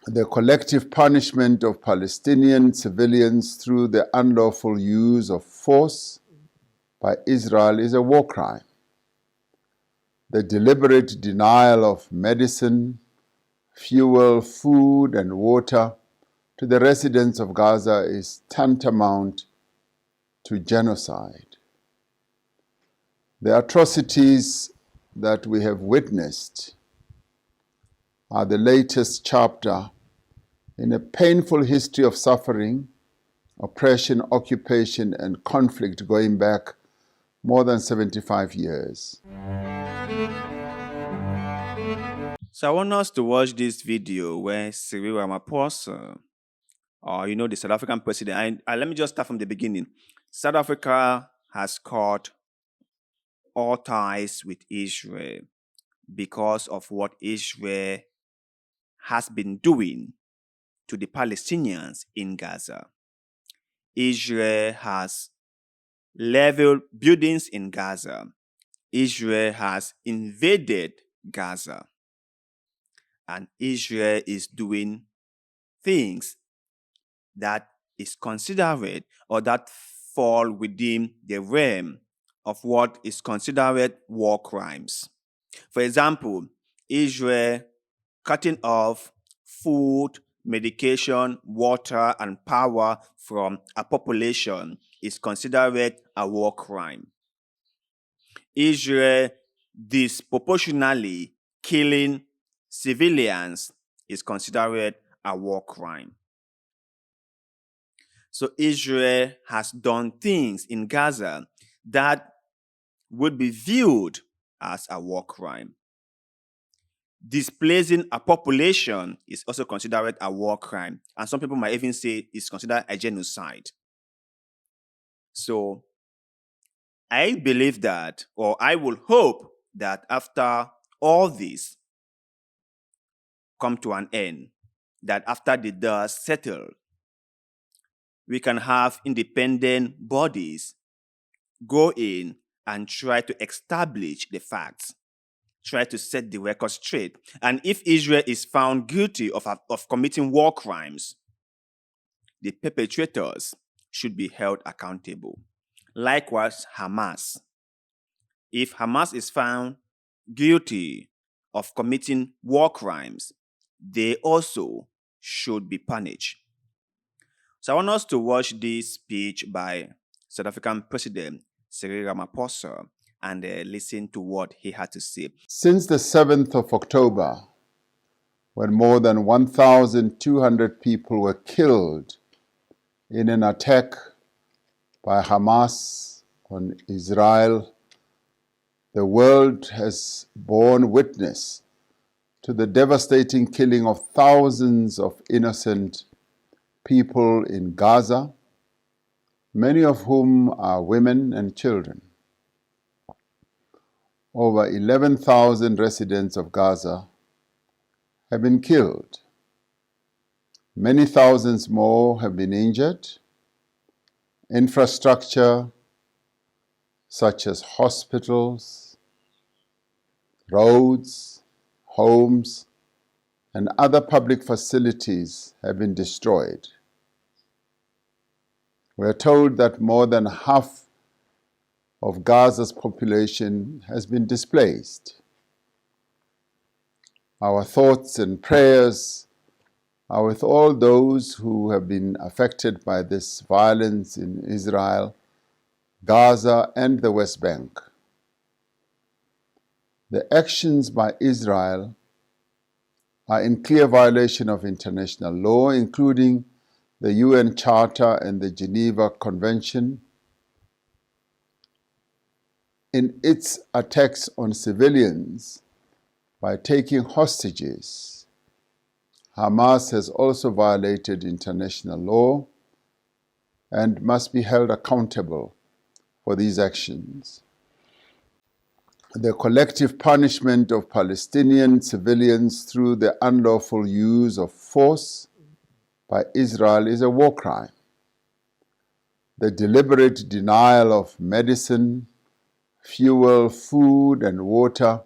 The collective punishment of Palestinian civilians through the unlawful use of force by Israel is a war crime. The deliberate denial of medicine, fuel, food, and water to the residents of Gaza is tantamount to genocide. The atrocities that we have witnessed are the latest chapter in a painful history of suffering, oppression, occupation, and conflict going back more than 75 years. So I want us to watch this video where Cyril Ramaphosa, the South African president, and let me just start from the beginning. South Africa has cut all ties with Israel because of what Israel has been doing to the Palestinians in Gaza. Israel has leveled buildings in Gaza. Israel has invaded Gaza. And Israel is doing things that is considered or that fall within the realm of what is considered war crimes. For example, Israel cutting off food, medication, water, and power from a population is considered a war crime. Israel disproportionately killing civilians is considered a war crime. So Israel has done things in Gaza that would be viewed as a war crime. Displacing a population is also considered a war crime. And some people might even say it's considered a genocide. So I believe that, or I will hope that after all this come to an end, that after the dust settles, we can have independent bodies go in and try to establish the facts, try to set the record straight. And if Israel is found guilty of committing war crimes, the perpetrators should be held accountable. Likewise, Hamas. If Hamas is found guilty of committing war crimes, they also should be punished. So I want us to watch this speech by South African President Cyril Ramaphosa and listen to what he had to say. Since the 7th of October, when more than 1,200 people were killed in an attack by Hamas on Israel, the world has borne witness to the devastating killing of thousands of innocent people in Gaza, many of whom are women and children. Over 11,000 residents of Gaza have been killed. Many thousands more have been injured. Infrastructure such as hospitals, roads, homes, and other public facilities have been destroyed. We are told that more than half of Gaza's population has been displaced. Our thoughts and prayers are with all those who have been affected by this violence in Israel, Gaza, and the West Bank. The actions by Israel are in clear violation of international law, including the UN Charter and the Geneva Convention. In its attacks on civilians by taking hostages, Hamas has also violated international law and must be held accountable for these actions. The collective punishment of Palestinian civilians through the unlawful use of force by Israel is a war crime. The deliberate denial of medicine, fuel, food, and water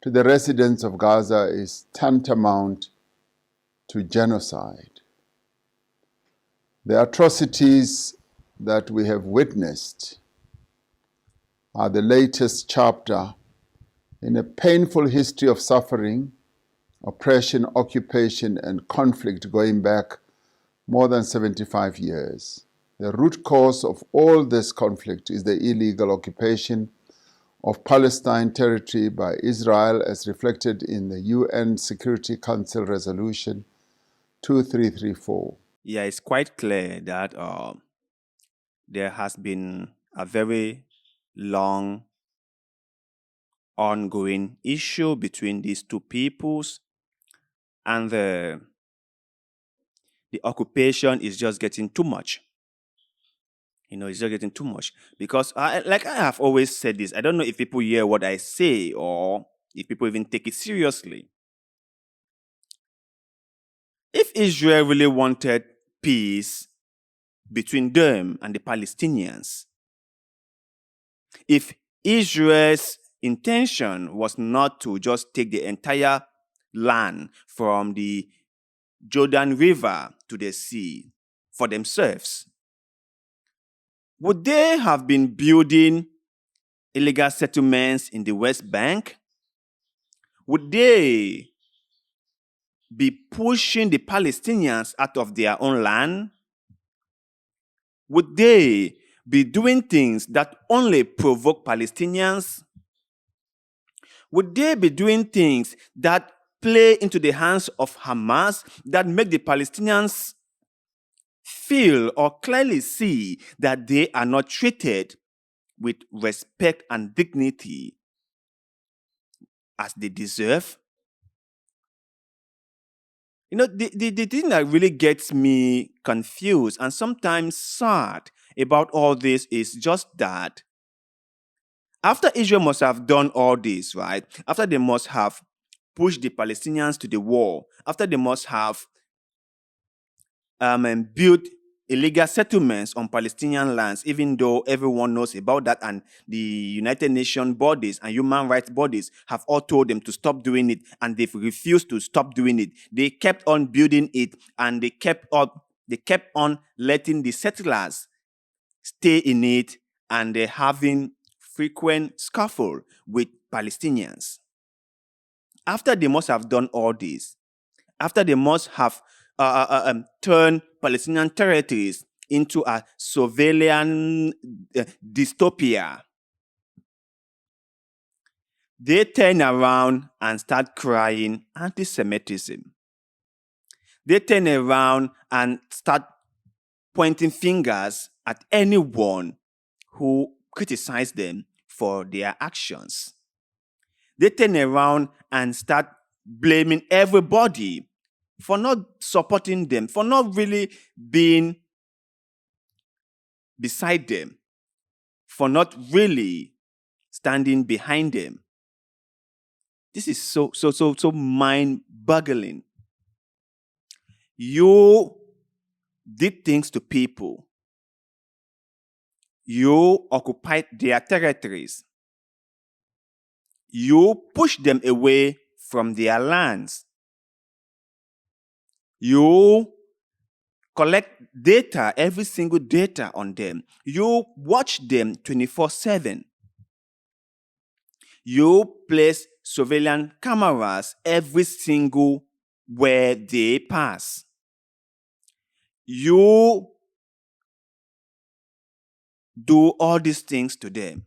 to the residents of Gaza is tantamount to genocide. The atrocities that we have witnessed are the latest chapter in a painful history of suffering, oppression, occupation, and conflict going back more than 75 years. The root cause of all this conflict is the illegal occupation of Palestine territory by Israel as reflected in the UN Security Council Resolution 2334. Yeah, it's quite clear that there has been a very long ongoing issue between these two peoples, and the occupation is just getting too much. It's just getting too much because like I have always said this, I don't know if people hear what I say or if people even take it seriously. If Israel really wanted peace between them and the Palestinians, if Israel's intention was not to just take the entire land from the Jordan River to the sea for themselves, would they have been building illegal settlements in the West Bank? Would they be pushing the Palestinians out of their own land? Would they be doing things that only provoke Palestinians? Would they be doing things that play into the hands of Hamas, that make the Palestinians feel or clearly see that they are not treated with respect and dignity as they deserve? The thing that really gets me confused and sometimes sad about all this is just that after Israel must have done all this, right? After they must have pushed the Palestinians to the wall, after they must have and built illegal settlements on Palestinian lands, even though everyone knows about that, and the United Nations bodies and human rights bodies have all told them to stop doing it, and they've refused to stop doing it. They kept on building it, and they kept on letting the settlers stay in it, and they're having frequent scuffle with Palestinians. After they must have done all this, after they must have turned Palestinian territories into a surveillance dystopia, they turn around and start crying anti-Semitism. They turn around and start pointing fingers at anyone who criticizes them for their actions. They turn around and start blaming everybody for not supporting them, for not really being beside them, for not really standing behind them. This is so mind-boggling. You did things to people. You occupied their territories. You pushed them away from their lands. You collect data, every single data on them. You watch them 24/7. You place surveillance cameras every single where they pass. You do all these things to them.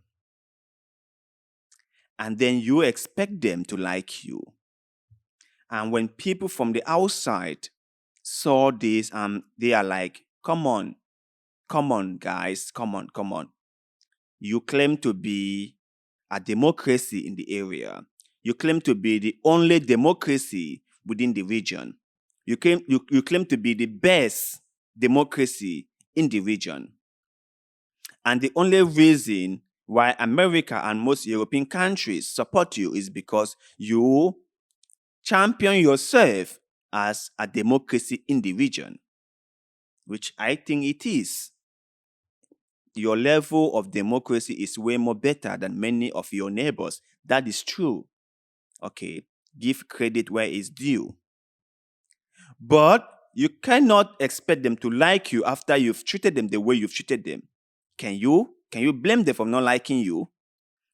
And then you expect them to like you. And when people from the outside saw this, they are like, come on, guys, come on. You claim to be a democracy in the area. You claim to be the only democracy within the region. You claim to be the best democracy in the region. And the only reason why America and most European countries support you is because you champion yourself as a democracy in the region, which I think it is. Your level of democracy is way more better than many of your neighbors. That is true. Okay, give credit where it's due. But you cannot expect them to like you after you've treated them the way you've treated them. Can you? Can you blame them for not liking you?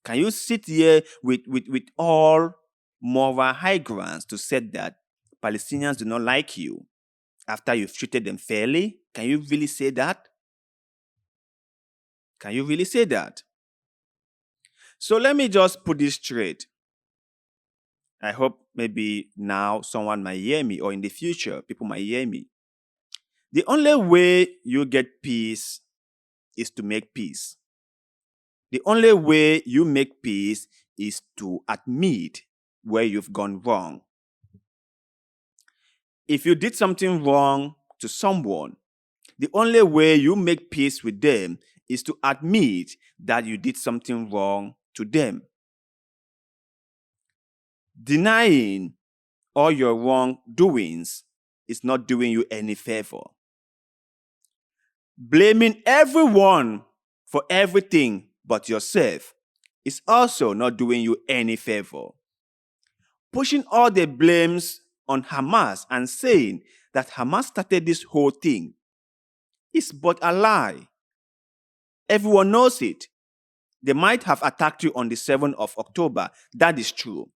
Can you sit here with all moral high grounds to say that Palestinians do not like you after you've treated them fairly? Can you really say that? Can you really say that? So let me just put this straight. I hope maybe now someone might hear me, or in the future, people might hear me. The only way you get peace is to make peace. The only way you make peace is to admit where you've gone wrong. If you did something wrong to someone, the only way you make peace with them is to admit that you did something wrong to them. Denying all your wrongdoings is not doing you any favor. Blaming everyone for everything but yourself is also not doing you any favor. Pushing all the blames on Hamas and saying that Hamas started this whole thing is but a lie. Everyone knows it. They might have attacked you on the 7th of October. That is true.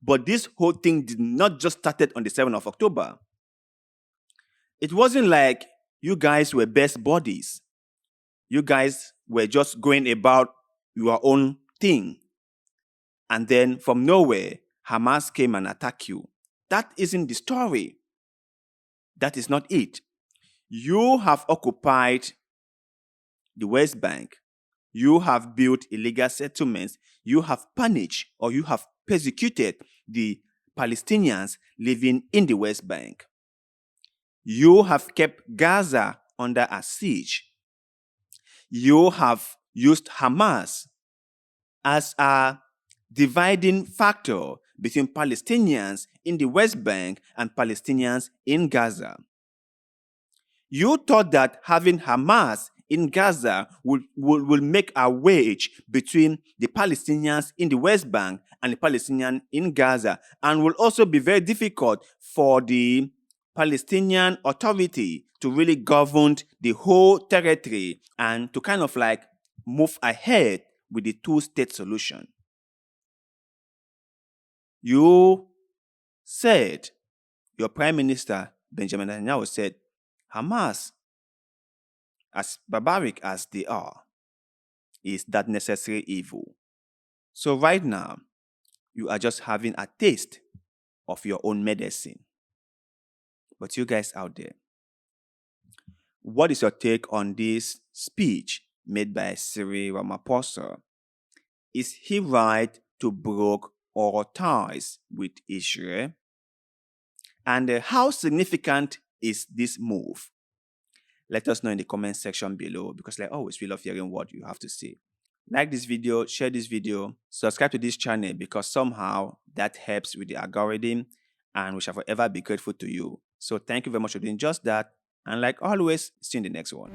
But this whole thing did not just started on the 7th of October. It wasn't like you guys were best buddies. You guys were just going about your own thing. And then from nowhere, Hamas came and attacked you. That isn't the story. That is not it. You have occupied the West Bank. You have built illegal settlements. You have punished or you have persecuted the Palestinians living in the West Bank. You have kept Gaza under a siege. You have used Hamas as a dividing factor between Palestinians in the West Bank and Palestinians in Gaza. You thought that having Hamas in Gaza will make a wedge between the Palestinians in the West Bank and the Palestinians in Gaza, and will also be very difficult for the Palestinian Authority to really govern the whole territory and to kind of like move ahead with the two-state solution. You said, your Prime Minister, Benjamin Netanyahu, said, Hamas, as barbaric as they are, is that necessary evil. So right now, you are just having a taste of your own medicine. But you guys out there, what is your take on this speech made by Cyril Ramaphosa? Is he right to break all ties with Israel? And how significant is this move? Let us know in the comment section below, because like always, we love hearing what you have to say. Like this video, share this video, subscribe to this channel, because somehow that helps with the algorithm, and we shall forever be grateful to you. So thank you very much for doing just that. And like always, see you in the next one.